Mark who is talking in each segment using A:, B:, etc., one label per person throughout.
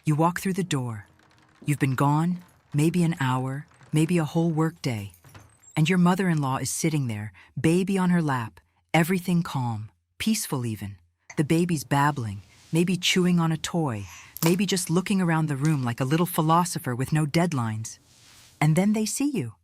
A: You walk through the door. You've been gone, maybe an hour, maybe a whole work day. And your mother-in-law is sitting there, baby on her lap, everything calm, peaceful even. The baby's babbling, maybe chewing on a toy, maybe just looking around the room like a little philosopher with no deadlines. And then they see you.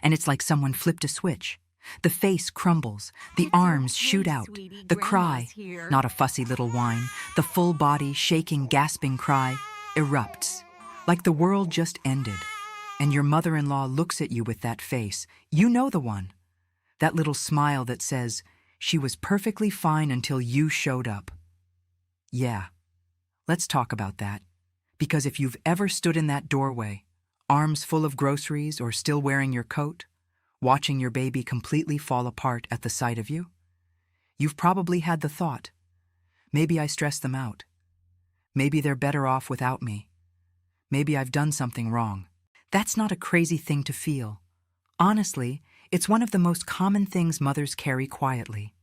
A: And it's like someone flipped a switch. The face crumbles, the arms shoot out, the cry, not a fussy little whine, the full body, shaking, gasping cry, erupts, like the world just ended. And your mother-in-law looks at you with that face. You know the one. That little smile that says, she was perfectly fine until you showed up. Yeah, let's talk about that. Because if you've ever stood in that doorway, arms full of groceries or still wearing your coat, watching your baby completely fall apart at the sight of you, you've probably had the thought, maybe I stressed them out. Maybe they're better off without me. Maybe I've done something wrong. That's not a crazy thing to feel. Honestly, it's one of the most common things mothers carry quietly.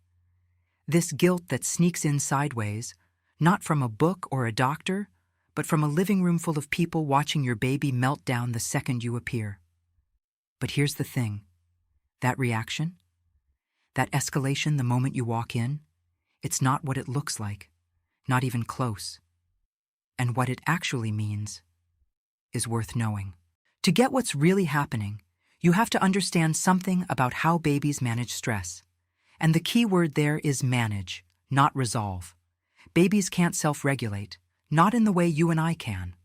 A: This guilt that sneaks in sideways, not from a book or a doctor, but from a living room full of people watching your baby melt down the second you appear. But here's the thing. That reaction, that escalation the moment you walk in, it's not what it looks like, not even close. And what it actually means is worth knowing. To get what's really happening, you have to understand something about how babies manage stress. And the key word there is manage, not resolve. Babies can't self-regulate, not in the way you and I can.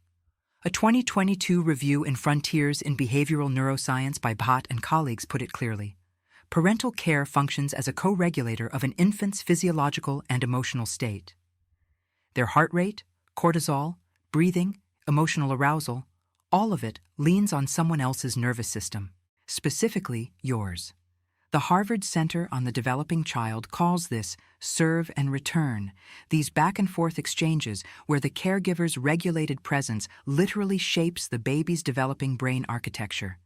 A: A 2022 review in Frontiers in Behavioral Neuroscience by Bhatt and colleagues put it clearly. Parental care functions as a co-regulator of an infant's physiological and emotional state. Their heart rate, cortisol, breathing, emotional arousal, all of it leans on someone else's nervous system, specifically yours. The Harvard Center on the Developing Child calls this serve and return, these back-and-forth exchanges where the caregiver's regulated presence literally shapes the baby's developing brain architecture.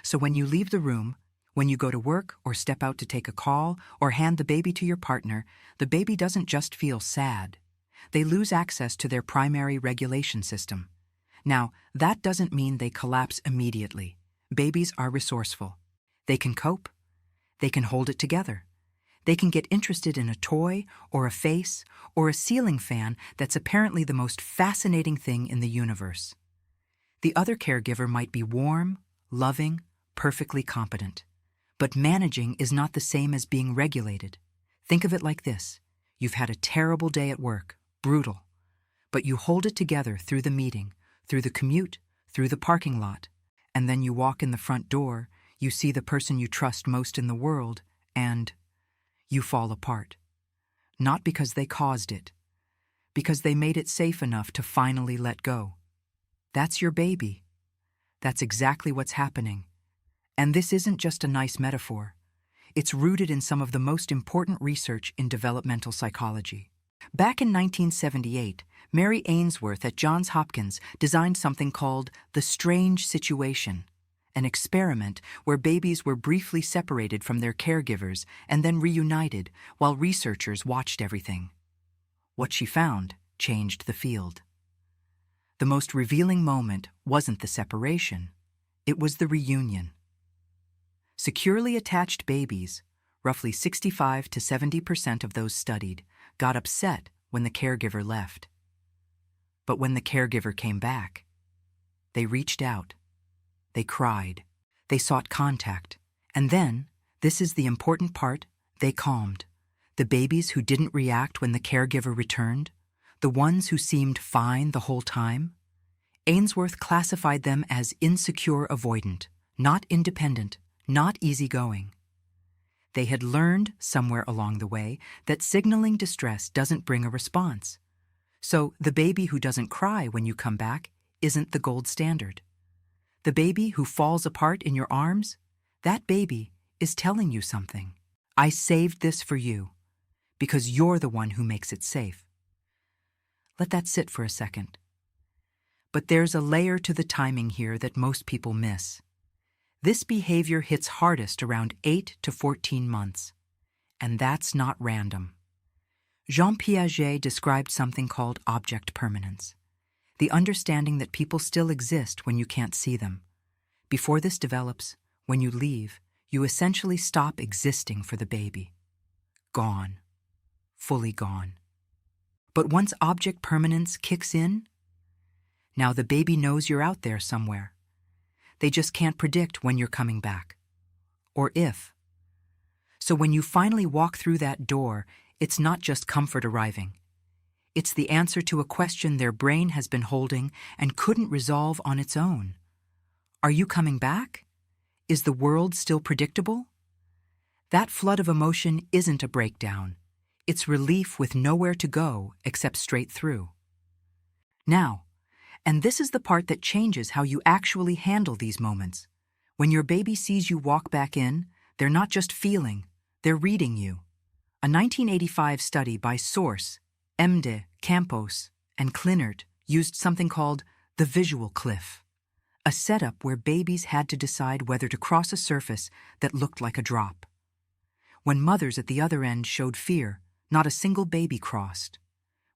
A: So when you leave the room, when you go to work or step out to take a call or hand the baby to your partner, the baby doesn't just feel sad. They lose access to their primary regulation system. Now, that doesn't mean they collapse immediately. Babies are resourceful. They can cope. They can hold it together. They can get interested in a toy or a face or a ceiling fan that's apparently the most fascinating thing in the universe. The other caregiver might be warm, loving, perfectly competent. But managing is not the same as being regulated. Think of it like this. You've had a terrible day at work, brutal. But you hold it together through the meeting, through the commute, through the parking lot. And then you walk in the front door, you see the person you trust most in the world, and you fall apart. Not because they caused it, because they made it safe enough to finally let go. That's your baby. That's exactly what's happening. And this isn't just a nice metaphor. It's rooted in some of the most important research in developmental psychology. Back in 1978, Mary Ainsworth at Johns Hopkins designed something called the strange situation, an experiment where babies were briefly separated from their caregivers and then reunited while researchers watched everything. What she found changed the field. The most revealing moment wasn't the separation, it was the reunion. Securely attached babies, roughly 65 to 70% of those studied, got upset when the caregiver left. But when the caregiver came back, they reached out. They cried. They sought contact. And then, this is the important part, they calmed. The babies who didn't react when the caregiver returned, the ones who seemed fine the whole time, Ainsworth classified them as insecure avoidant, not independent, not easygoing. They had learned somewhere along the way that signaling distress doesn't bring a response. So the baby who doesn't cry when you come back isn't the gold standard. The baby who falls apart in your arms, that baby is telling you something. I saved this for you, because you're the one who makes it safe. Let that sit for a second. But there's a layer to the timing here that most people miss. This behavior hits hardest around 8 to 14 months, and that's not random. Jean Piaget described something called object permanence. The understanding that people still exist when you can't see them. Before this develops, when you leave, you essentially stop existing for the baby. Gone. Fully gone. But once object permanence kicks in, now the baby knows you're out there somewhere. They just can't predict when you're coming back. Or if. So when you finally walk through that door, it's not just comfort arriving. It's the answer to a question their brain has been holding and couldn't resolve on its own. Are you coming back? Is the world still predictable? That flood of emotion isn't a breakdown. It's relief with nowhere to go except straight through. Now, and this is the part that changes how you actually handle these moments. When your baby sees you walk back in, they're not just feeling, they're reading you. A 1985 study by Source, Emde, Campos, and Klinert used something called the visual cliff, a setup where babies had to decide whether to cross a surface that looked like a drop. When mothers at the other end showed fear, not a single baby crossed.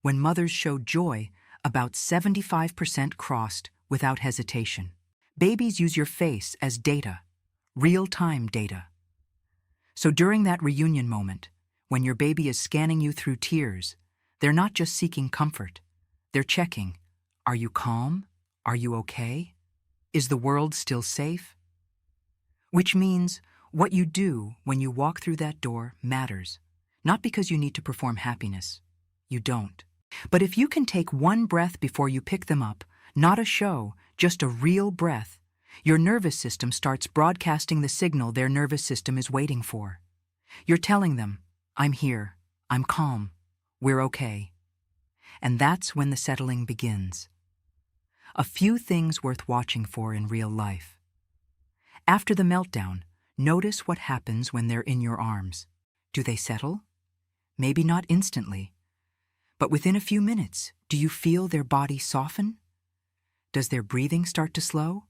A: When mothers showed joy, about 75% crossed without hesitation. Babies use your face as data, real-time data. So during that reunion moment, when your baby is scanning you through tears, they're not just seeking comfort. They're checking, are you calm? Are you okay? Is the world still safe? Which means what you do when you walk through that door matters, not because you need to perform happiness. You don't. But if you can take one breath before you pick them up, not a show, just a real breath, your nervous system starts broadcasting the signal their nervous system is waiting for. You're telling them, I'm here, I'm calm, we're okay. And that's when the settling begins. A few things worth watching for in real life. After the meltdown, notice what happens when they're in your arms. Do they settle? Maybe not instantly. But within a few minutes, do you feel their body soften? Does their breathing start to slow?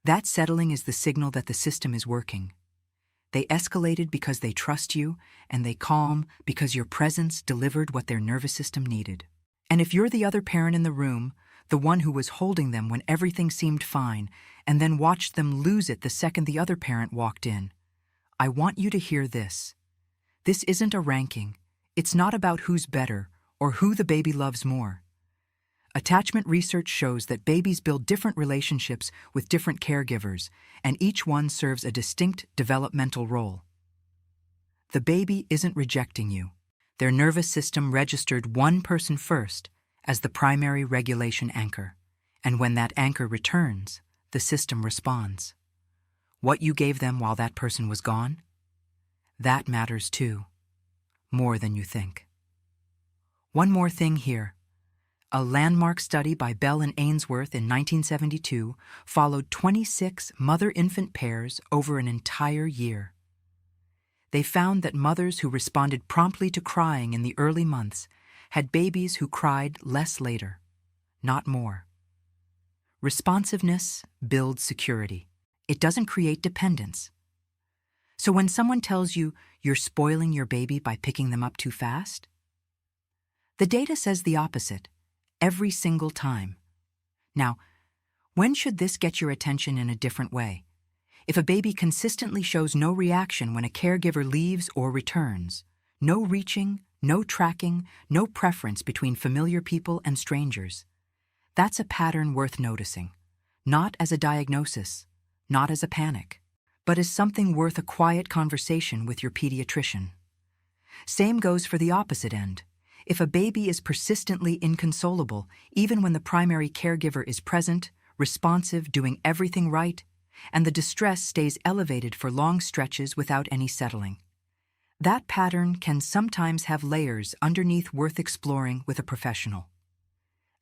A: That settling is the signal that the system is working. They escalated because they trust you, and they calm because your presence delivered what their nervous system needed. And if you're the other parent in the room, the one who was holding them when everything seemed fine, and then watched them lose it the second the other parent walked in, I want you to hear this. This isn't a ranking. It's not about who's better or who the baby loves more. Attachment research shows that babies build different relationships with different caregivers, and each one serves a distinct developmental role. The baby isn't rejecting you. Their nervous system registered one person first as the primary regulation anchor, and when that anchor returns, the system responds. What you gave them while that person was gone? That matters too, more than you think. One more thing here. A landmark study by Bell and Ainsworth in 1972 followed 26 mother-infant pairs over an entire year. They found that mothers who responded promptly to crying in the early months had babies who cried less later, not more. Responsiveness builds security. It doesn't create dependence. So when someone tells you you're spoiling your baby by picking them up too fast, the data says the opposite. Every single time. Now, when should this get your attention in a different way? If a baby consistently shows no reaction when a caregiver leaves or returns, no reaching, no tracking, no preference between familiar people and strangers, that's a pattern worth noticing, not as a diagnosis, not as a panic, but as something worth a quiet conversation with your pediatrician. Same goes for the opposite end. If a baby is persistently inconsolable, even when the primary caregiver is present, responsive, doing everything right, and the distress stays elevated for long stretches without any settling, that pattern can sometimes have layers underneath worth exploring with a professional.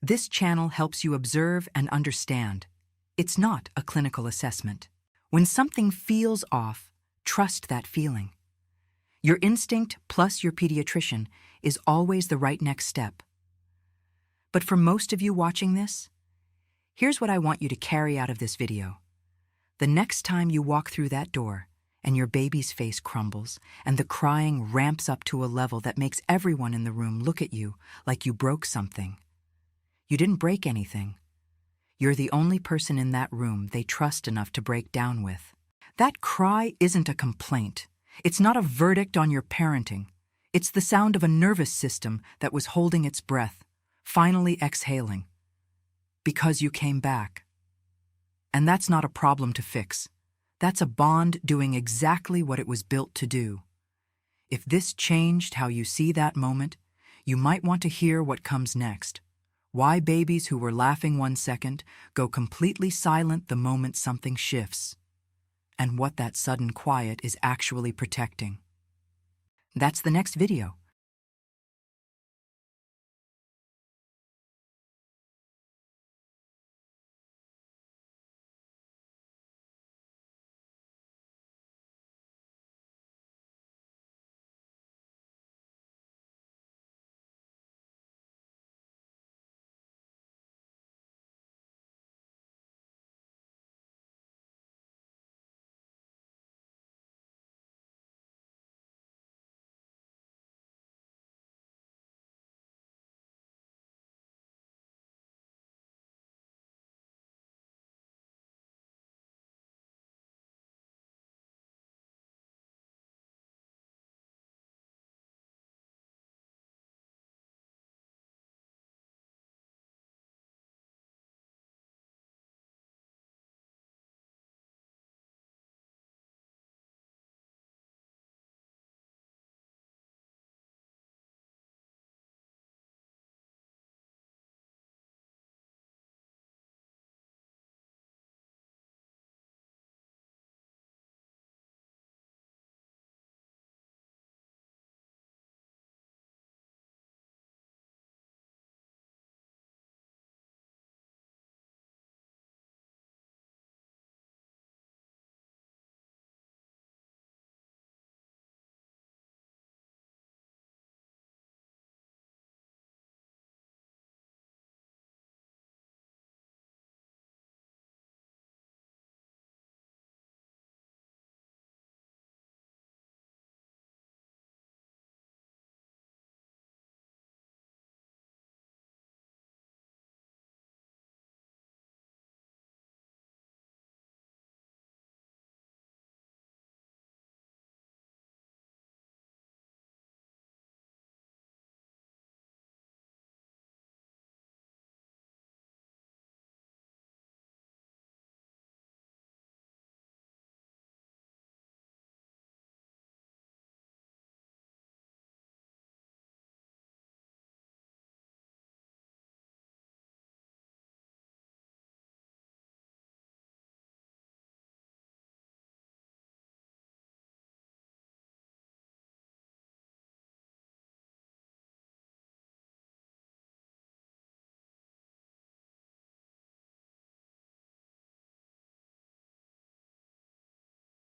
A: This channel helps you observe and understand. It's not a clinical assessment. When something feels off, trust that feeling. Your instinct plus your pediatrician is always the right next step. But for most of you watching this, here's what I want you to carry out of this video. The next time you walk through that door and your baby's face crumbles and the crying ramps up to a level that makes everyone in the room look at you like you broke something, You didn't break anything. You're the only person in that room they trust enough to break down with. That cry isn't a complaint. It's not a verdict on your parenting. It's the sound of a nervous system that was holding its breath, finally exhaling. Because you came back. And that's not a problem to fix. That's a bond doing exactly what it was built to do. If this changed how you see that moment, you might want to hear what comes next. Why babies who were laughing 1 second go completely silent the moment something shifts. And what that sudden quiet is actually protecting. That's the next video.